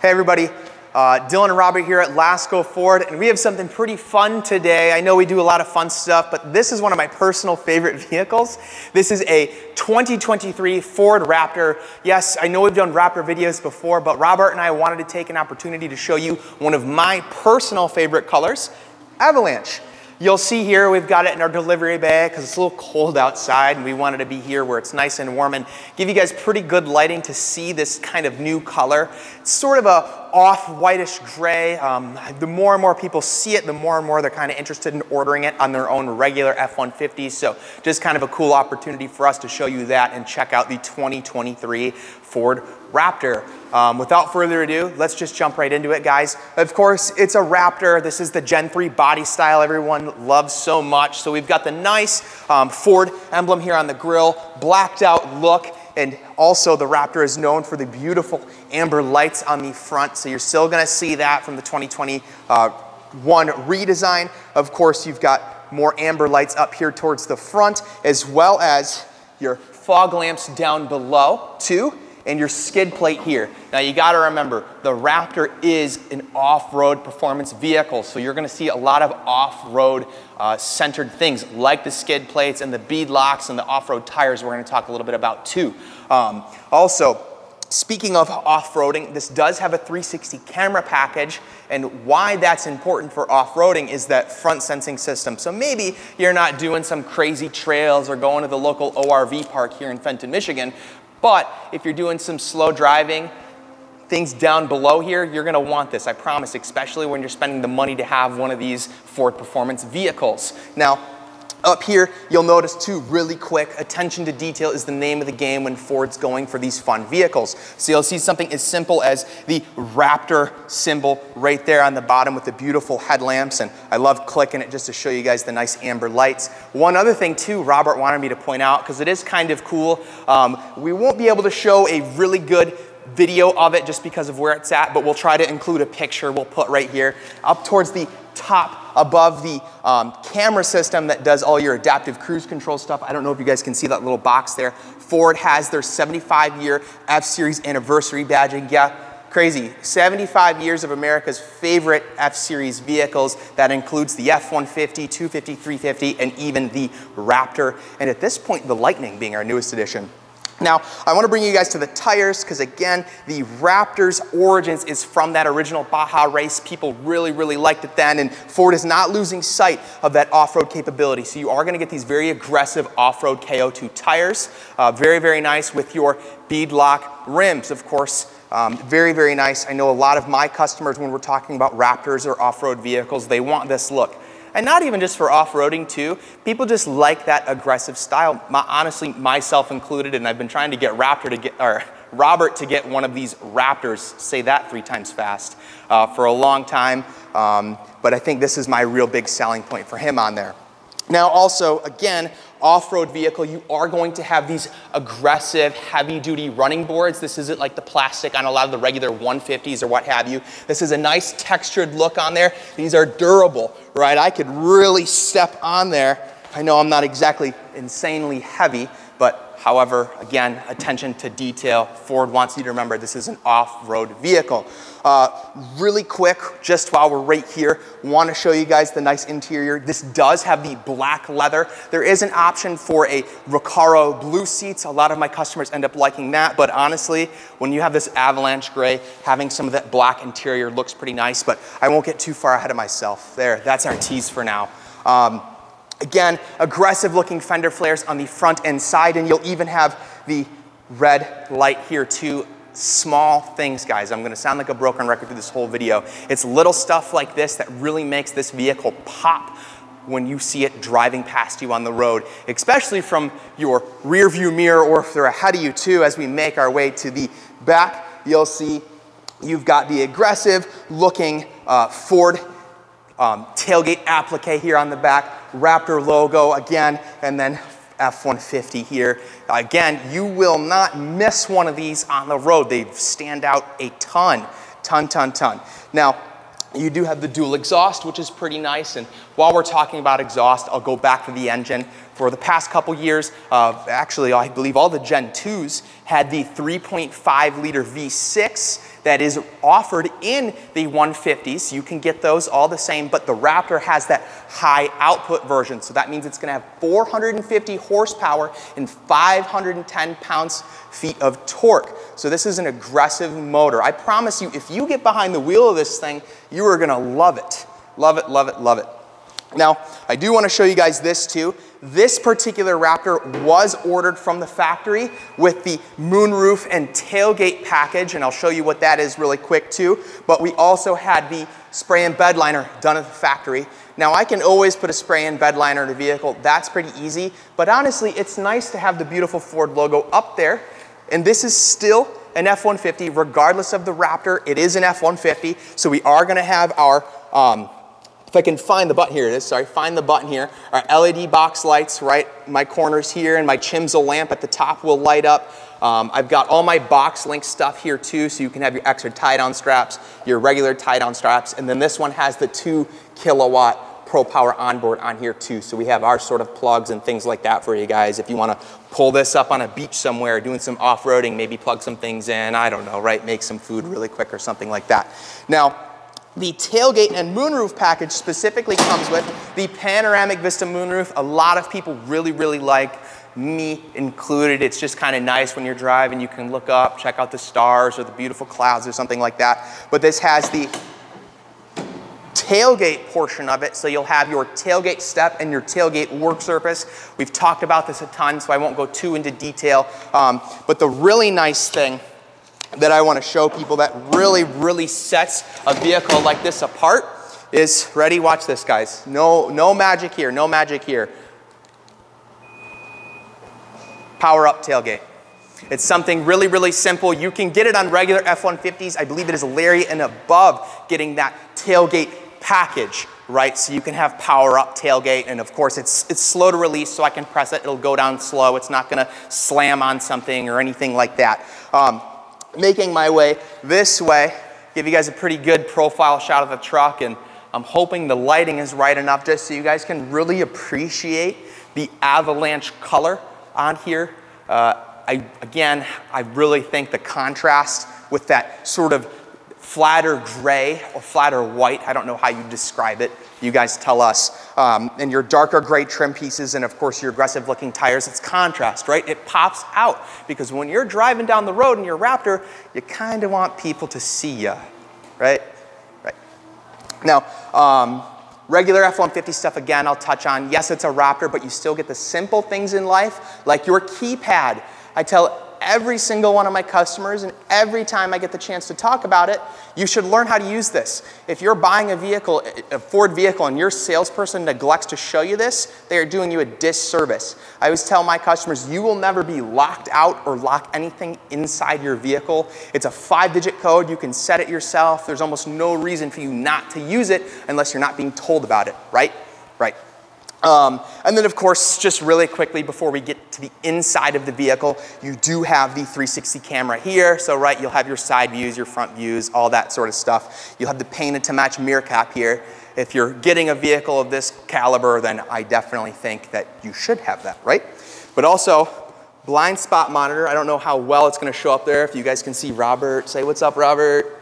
Hey everybody, Dylan and Robert here at Lasco Ford, and we have something pretty fun today. I know we do a lot of fun stuff, but this is one of my personal favorite vehicles. This is a 2023 Ford Raptor. Yes, I know we've done Raptor videos before, but Robert and I wanted to take an opportunity to show you one of my personal favorite colors, Avalanche. You'll see here we've got it in our delivery bay because it's a little cold outside and we wanted to be here where it's nice and warm and give you guys pretty good lighting to see this kind of new color. It's sort of a off-whitish gray. The more and more people see it, the more and more they're kind of interested in ordering it on their own regular F-150s. So just kind of a cool opportunity for us to show you that and check out the 2023 Ford Raptor. Without further ado, let's just jump right into it, guys. Of course, it's a Raptor. This is the Gen 3 body style everyone loves so much. So we've got the nice Ford emblem here on the grille, blacked out look, and also the Raptor is known for the beautiful amber lights on the front. So you're still gonna see that from the 2021 redesign. Of course, you've got more amber lights up here towards the front, as well as your fog lamps down below too, and your skid plate here. Now you gotta remember, the Raptor is an off-road performance vehicle, so you're gonna see a lot of off-road centered things like the skid plates and the bead locks and the off-road tires we're gonna talk a little bit about too. Also, speaking of off-roading, this does have a 360 camera package, and why that's important for off-roading is that front sensing system. So maybe you're not doing some crazy trails or going to the local ORV park here in Fenton, Michigan, but if you're doing some slow driving, things down below here, you're gonna want this, I promise, especially when you're spending the money to have one of these Ford performance vehicles. Now, up here, you'll notice too, really quick, attention to detail is the name of the game when Ford's going for these fun vehicles. So you'll see something as simple as the Raptor symbol right there on the bottom with the beautiful headlamps, and I love clicking it just to show you guys the nice amber lights. One other thing too, Robert wanted me to point out, because it is kind of cool, we won't be able to show a really good video of it just because of where it's at, but we'll try to include a picture we'll put right here up towards the top above the camera system that does all your adaptive cruise control stuff. I don't know if you guys can see that little box there. Ford has their 75-year F-Series anniversary badging. Yeah, crazy. 75 years of America's favorite F-Series vehicles. That includes the F-150, 250, 350, and even the Raptor. And at this point, the Lightning being our newest addition. Now, I want to bring you guys to the tires because, again, the Raptor's origins is from that original Baja race. People really, really liked it then, and Ford is not losing sight of that off-road capability. So you are going to get these very aggressive off-road KO2 tires. Very, very nice with your bead lock rims, of course. Very, very nice. I know a lot of my customers, when we're talking about Raptors or off-road vehicles, they want this look. And not even just for off-roading too, people just like that aggressive style. Honestly, myself included, and I've been trying to get Robert to get one of these Raptors, say that 3 times fast, for a long time. But I think this is my real big selling point for him on there. Now also, again, off-road vehicle, you are going to have these aggressive, heavy-duty running boards. This isn't like the plastic on a lot of the regular 150s or what have you. This is a nice textured look on there. These are durable, right? I could really step on there. I know I'm not exactly insanely heavy, but however, again, attention to detail. Ford wants you to remember this is an off-road vehicle. Really quick, just while we're right here, want to show you guys the nice interior. This does have the black leather. There is an option for a Recaro blue seats. A lot of my customers end up liking that, but honestly, when you have this Avalanche Grey, having some of that black interior looks pretty nice, but I won't get too far ahead of myself. There, that's our tease for now. Again, aggressive looking fender flares on the front and side, and you'll even have the red light here too. Small things, guys. I'm gonna sound like a broken record through this whole video. It's little stuff like this that really makes this vehicle pop when you see it driving past you on the road, especially from your rear view mirror or if they're ahead of you too. As we make our way to the back, you'll see you've got the aggressive looking Ford tailgate applique here on the back, Raptor logo again, and then F-150 here. Again, you will not miss one of these on the road. They stand out a ton. Now, you do have the dual exhaust, which is pretty nice. And while we're talking about exhaust, I'll go back to the engine. For the past couple years, actually, I believe all the Gen 2s had the 3.5 liter V6. that is offered in the 150s. You can get those all the same, but the Raptor has that high output version. So that means it's gonna have 450 horsepower and 510 pounds-feet of torque. So this is an aggressive motor. I promise you, if you get behind the wheel of this thing, you are gonna love it. Love it, love it, love it. Now, I do want to show you guys this too. This particular Raptor was ordered from the factory with the moonroof and tailgate package, and I'll show you what that is really quick too. But we also had the spray and bed liner done at the factory. Now, I can always put a spray and bed liner in a vehicle. That's pretty easy. But honestly, it's nice to have the beautiful Ford logo up there. And this is still an F-150, regardless of the Raptor. It is an F-150, so we are going to have our if I can find the button, here it is, sorry, find the button here. Our LED box lights right in my corners here, and my Chimsel lamp at the top will light up. I've got all my box link stuff here too, so you can have your extra tie-down straps, your regular tie-down straps, and then this one has the 2 kilowatt Pro Power onboard on here too. So we have our sort of plugs and things like that for you guys. If you want to pull this up on a beach somewhere, doing some off-roading, maybe plug some things in, I don't know, right? Make some food really quick or something like that. Now, the tailgate and moonroof package specifically comes with the panoramic vista moonroof. A lot of people really, really like, me included. It's just kind of nice when you're driving. You can look up, check out the stars or the beautiful clouds or something like that. But this has the tailgate portion of it, so you'll have your tailgate step and your tailgate work surface. We've talked about this a ton, so I won't go too into detail. But the really nice thing that I want to show people that really, really sets a vehicle like this apart is, ready, watch this guys. No magic here, no magic here. Power up tailgate. It's something really, really simple. You can get it on regular F-150s. I believe it is Lariat and above getting that tailgate package, right? So you can have power up tailgate, and of course it's slow to release, so I can press it, it'll go down slow. It's not gonna slam on something or anything like that. Making my way this way, give you guys a pretty good profile shot of the truck, and I'm hoping the lighting is right enough just so you guys can really appreciate the Avalanche color on here. Again, I really think the contrast with that sort of flatter gray or flatter white, I don't know how you describe it, you guys tell us, and your darker gray trim pieces, and of course your aggressive looking tires, it's contrast, right? It pops out, because when you're driving down the road in your Raptor, you kind of want people to see you, right? Right. Now, regular F-150 stuff, again, I'll touch on. Yes, it's a Raptor, but you still get the simple things in life, like your keypad. I tell every single one of my customers, and every time I get the chance to talk about it, you should learn how to use this. If you're buying a vehicle, a Ford vehicle, and your salesperson neglects to show you this, they are doing you a disservice. I always tell my customers, you will never be locked out or lock anything inside your vehicle. It's a 5-digit code. You can set it yourself. There's almost no reason for you not to use it unless you're not being told about it, right? Right. And then of course, just really quickly before we get to the inside of the vehicle, you do have the 360 camera here. So right, you'll have your side views, your front views, all that sort of stuff. You'll have the painted to match mirror cap here. If you're getting a vehicle of this caliber, then I definitely think that you should have that, right? But also, blind spot monitor. I don't know how well it's gonna show up there. If you guys can see Robert, say what's up, Robert.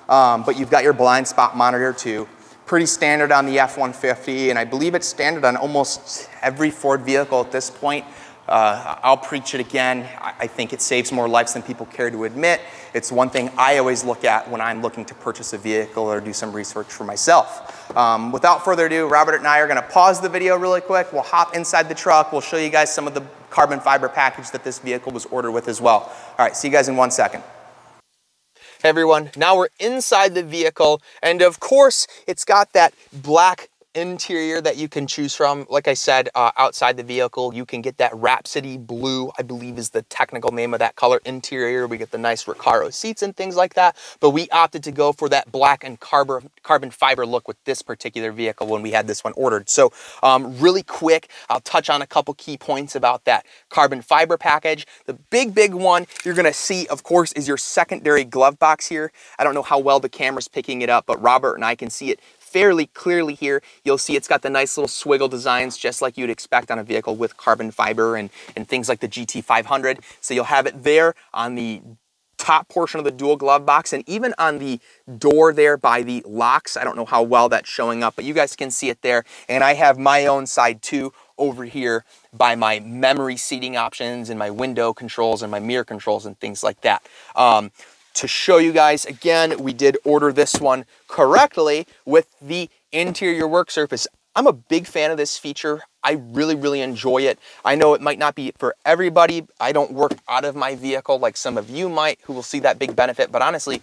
But you've got your blind spot monitor too. Pretty standard on the F-150, and I believe it's standard on almost every Ford vehicle at this point. I'll preach it again. I think it saves more lives than people care to admit. It's one thing I always look at when I'm looking to purchase a vehicle or do some research for myself. Without further ado, Robert and I are gonna pause the video really quick. We'll hop inside the truck. We'll show you guys some of the carbon fiber package that this vehicle was ordered with as well. All right, see you guys in 1 second. Hey everyone, now we're inside the vehicle, and of course it's got that black interior that you can choose from. Like I said, outside the vehicle you can get that Rhapsody blue, I believe is the technical name of that color interior. We get the nice Recaro seats and things like that, but we opted to go for that black and carbon fiber look with this particular vehicle when we had this one ordered. So really quick, I'll touch on a couple key points about that carbon fiber package. The big one you're gonna see, of course, is your secondary glove box here. I don't know how well the camera's picking it up, but Robert and I can see it fairly clearly here. You'll see it's got the nice little swiggle designs just like you'd expect on a vehicle with carbon fiber and things like the GT500. So you'll have it there on the top portion of the dual glove box, and even on the door there by the locks. I don't know how well that's showing up, but you guys can see it there. And I have my own side too over here by my memory seating options and my window controls and my mirror controls and things like that. To show you guys, again, we did order this one correctly with the interior work surface. I'm a big fan of this feature. I really, really enjoy it. I know it might not be for everybody. I don't work out of my vehicle like some of you might who will see that big benefit, but honestly,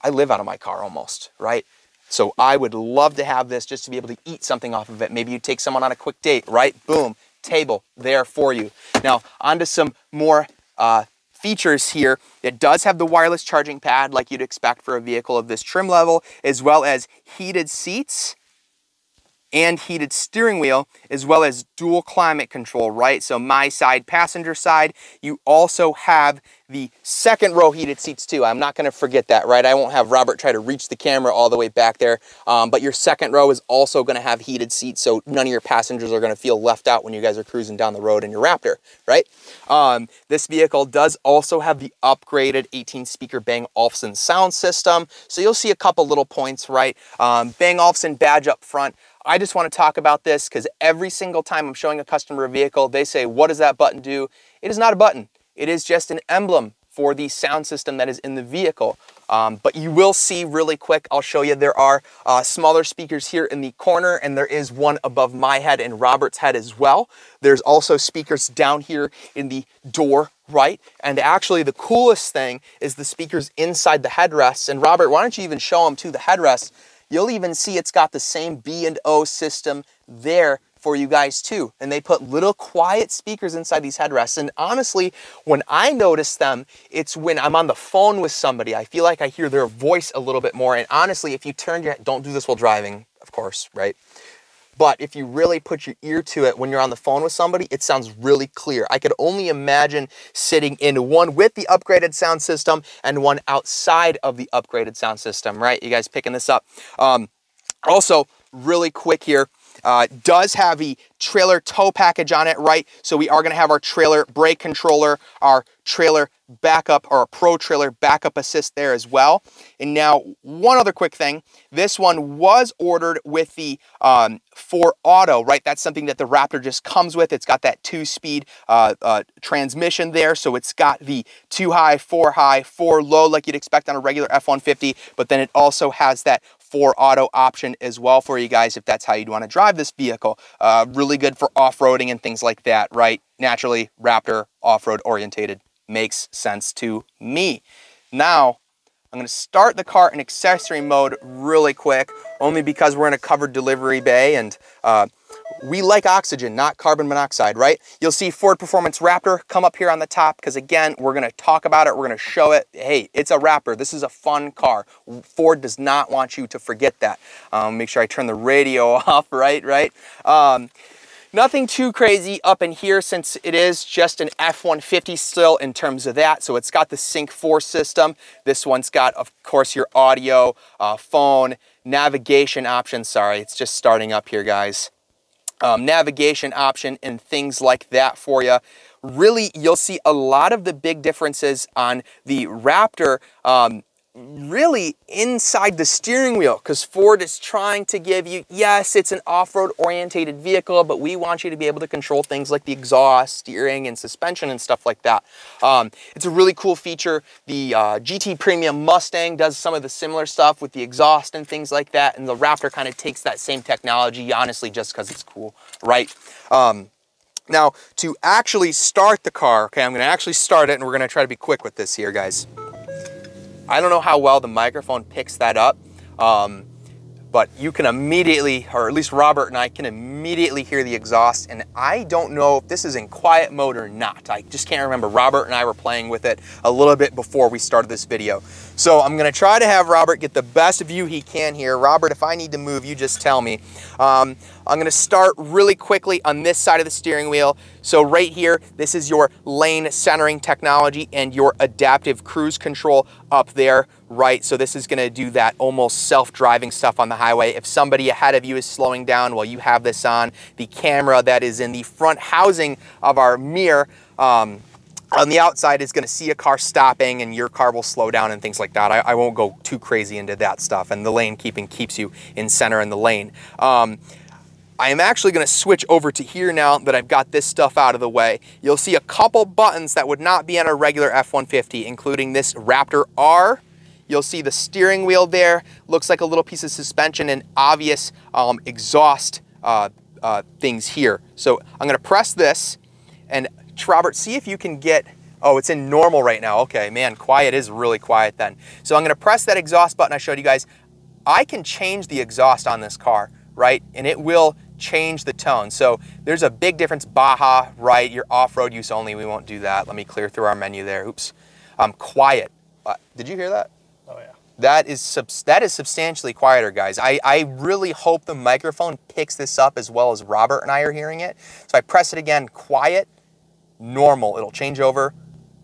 I live out of my car almost, right? So I would love to have this just to be able to eat something off of it. Maybe you take someone on a quick date, right? Boom, table there for you. Now, onto some more features here. It does have the wireless charging pad like you'd expect for a vehicle of this trim level, as well as heated seats and heated steering wheel, as well as dual climate control, right? So my side, passenger side, you also have the second row heated seats too. I'm not gonna forget that, right? I won't have Robert try to reach the camera all the way back there, but your second row is also gonna have heated seats, so none of your passengers are gonna feel left out when you guys are cruising down the road in your Raptor, right? This vehicle does also have the upgraded 18-speaker Bang & Olufsen sound system, so you'll see a couple little points, right? Bang & Olufsen badge up front. I just want to talk about this because every single time I'm showing a customer a vehicle, they say, what does that button do? It is not a button. It is just an emblem for the sound system that is in the vehicle. But you will see really quick, I'll show you, there are smaller speakers here in the corner, and there is one above my head and Robert's head as well. There's also speakers down here in the door, right? And actually the coolest thing is the speakers inside the headrests. And Robert, why don't you even show them to the headrests? You'll even see it's got the same B&O system there for you guys too. And they put little quiet speakers inside these headrests. And honestly, when I notice them, it's when I'm on the phone with somebody. I feel like I hear their voice a little bit more. And honestly, if you turn your head, don't do this while driving, of course, right? But if you really put your ear to it when you're on the phone with somebody, it sounds really clear. I could only imagine sitting in one with the upgraded sound system and one outside of the upgraded sound system, right? You guys picking this up? Also, really quick here, does have a trailer tow package on it, right? So we are going to have our trailer brake controller, our trailer backup, or a pro trailer backup assist there as well. And now one other quick thing, this one was ordered with the 4 auto, right? That's something that the Raptor just comes with. It's got that 2-speed transmission there. So it's got the 2 high, 4 high, 4 low like you'd expect on a regular F-150, but then it also has that 4 auto option as well for you guys if that's how you'd want to drive this vehicle. Really good for off-roading and things like that, right? Naturally, Raptor off-road orientated makes sense to me. Now, I'm going to start the car in accessory mode really quick, only because we're in a covered delivery bay and we like oxygen, not carbon monoxide, right? You'll see Ford Performance Raptor come up here on the top because, again, we're going to talk about it. We're going to show it. Hey, it's a Raptor. This is a fun car. Ford does not want you to forget that. Make sure I turn the radio off, right? Nothing too crazy up in here since it is just an F-150 still in terms of that. So it's got the Sync 4 system. This one's got, of course, your audio, phone, navigation options. Sorry, it's just starting up here, guys. Navigation option and things like that for you. Really, you'll see a lot of the big differences on the Raptor really inside the steering wheel, because Ford is trying to give you, yes, it's an off-road orientated vehicle, but we want you to be able to control things like the exhaust, steering, and suspension and stuff like that. It's a really cool feature. The GT Premium Mustang does some of the similar stuff with the exhaust and things like that, and the Raptor kind of takes that same technology, honestly, just because it's cool, right? Now, to actually start the car, okay, I'm going to actually start it, and we're going to try to be quick with this here, guys. I don't know how well the microphone picks that up, but you can immediately, or at least Robert and I can immediately hear the exhaust, and I don't know if this is in quiet mode or not. I just can't remember. Robert and I were playing with it a little bit before we started this video. So I'm gonna try to have Robert get the best view he can here. Robert, if I need to move, you just tell me. I'm gonna start really quickly on this side of the steering wheel. So right here, this is your lane centering technology and your adaptive cruise control up there, right? So this is gonna do that almost self-driving stuff on the highway. If somebody ahead of you is slowing down while you have this on, the camera that is in the front housing of our mirror on the outside is going to see a car stopping and your car will slow down and things like that. I won't go too crazy into that stuff, and the lane keeping keeps you in center in the lane. I am actually going to switch over to here now that I've got this stuff out of the way. You'll see a couple buttons that would not be on a regular F-150, including this Raptor R. You'll see the steering wheel there. Looks like a little piece of suspension and obvious exhaust things here. So I'm going to press this, and Robert, see if you can get, oh, it's in normal right now. Okay, man, quiet is really quiet then. So I'm going to press that exhaust button I showed you guys. I can change the exhaust on this car, right? And it will change the tone. So there's a big difference. Baja, right? Your off-road use only. We won't do that. Let me clear through our menu there. Oops. Quiet. Did you hear that? Oh, yeah. That is substantially quieter, guys. I really hope the microphone picks this up as well as Robert and I are hearing it. So I press it again, quiet, normal, it'll change over.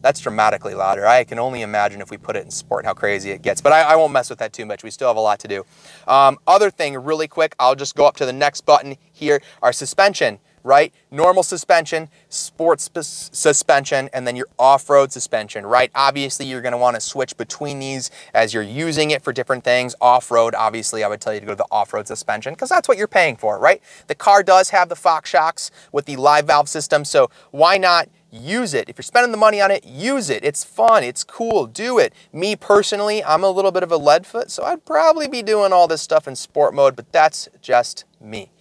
That's dramatically louder. I can only imagine if we put it in sport how crazy it gets, but I won't mess with that too much. We still have a lot to do. Other thing really quick, I'll just go up to the next button here, our suspension, right? Normal suspension, sports suspension, and then your off-road suspension, right? Obviously, you're gonna wanna switch between these as you're using it for different things. Off-road, obviously, I would tell you to go to the off-road suspension because that's what you're paying for, right? The car does have the Fox shocks with the live valve system, so why not use it? If you're spending the money on it, use it. It's fun, it's cool, do it. Me personally, I'm a little bit of a lead foot, so I'd probably be doing all this stuff in sport mode, but that's just me.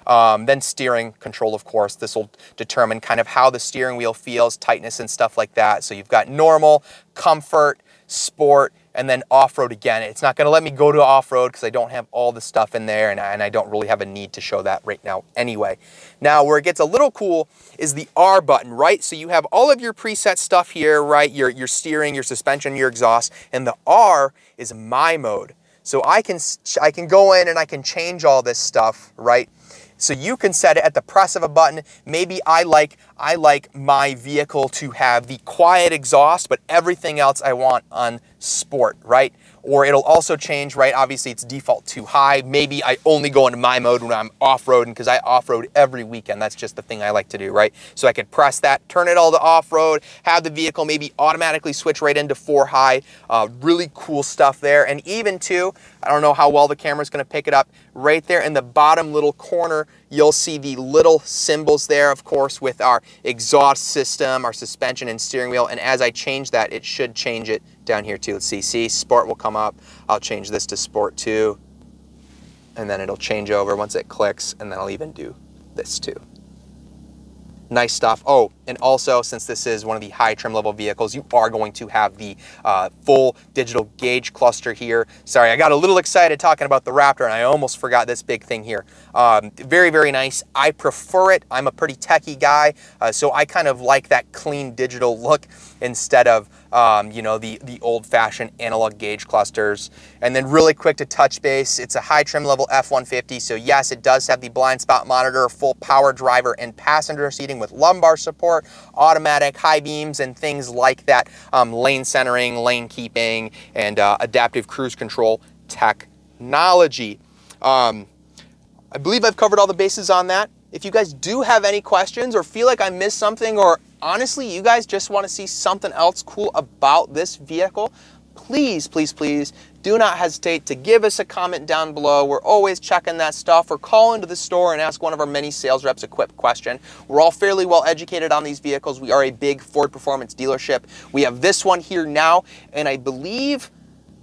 Then steering control, of course, this will determine kind of how the steering wheel feels, tightness and stuff like that. So you've got normal, comfort, sport, and then off-road again. It's not gonna let me go to off-road because I don't have all the stuff in there, and I don't really have a need to show that right now anyway. Now, where it gets a little cool is the R button, right? So you have all of your preset stuff here, right? Your steering, your suspension, your exhaust, and the R is my mode. So I can go in and I can change all this stuff, right? So you can set it at the press of a button. Maybe I like my vehicle to have the quiet exhaust, but everything else I want on sport, right? Or it'll also change, right? Obviously it's default to high. Maybe I only go into my mode when I'm off-roading because I off-road every weekend. That's just the thing I like to do, right? So I could press that, turn it all to off-road, have the vehicle maybe automatically switch right into 4 high. Really cool stuff there. And even too, I don't know how well the camera's gonna pick it up, right there in the bottom little corner, you'll see the little symbols there, of course, with our exhaust system, our suspension and steering wheel. And as I change that, it should change it down here too. Let's see, sport will come up. I'll change this to sport 2, and then it'll change over once it clicks, and then I'll even do this too. Nice stuff. Oh, and also, since this is one of the high trim level vehicles, you are going to have the full digital gauge cluster here. Sorry, I got a little excited talking about the Raptor and I almost forgot this big thing here. Very, very nice. I prefer it. I'm a pretty techie guy, so I kind of like that clean digital look instead of you know, the old-fashioned analog gauge clusters. And then really quick to touch base, it's a high trim level F-150, so yes, it does have the blind spot monitor, full power driver and passenger seating with lumbar support, automatic high beams and things like that, lane centering, lane keeping, and adaptive cruise control technology. I believe I've covered all the bases on that. If you guys do have any questions or feel like I missed something, or honestly, you guys just want to see something else cool about this vehicle, please, please, please do not hesitate to give us a comment down below. We're always checking that stuff, or call into the store and ask one of our many sales reps a quick question. We're all fairly well educated on these vehicles. We are a big Ford Performance dealership. We have this one here now, and I believe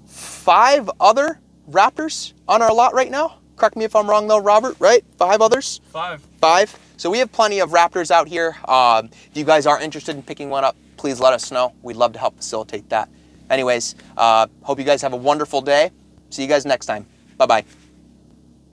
5 other Raptors on our lot right now. Correct me if I'm wrong though, Robert, right? 5 others? 5. So we have plenty of Raptors out here. If you guys are interested in picking one up, please let us know. We'd love to help facilitate that. Anyways, hope you guys have a wonderful day. See you guys next time. Bye-bye.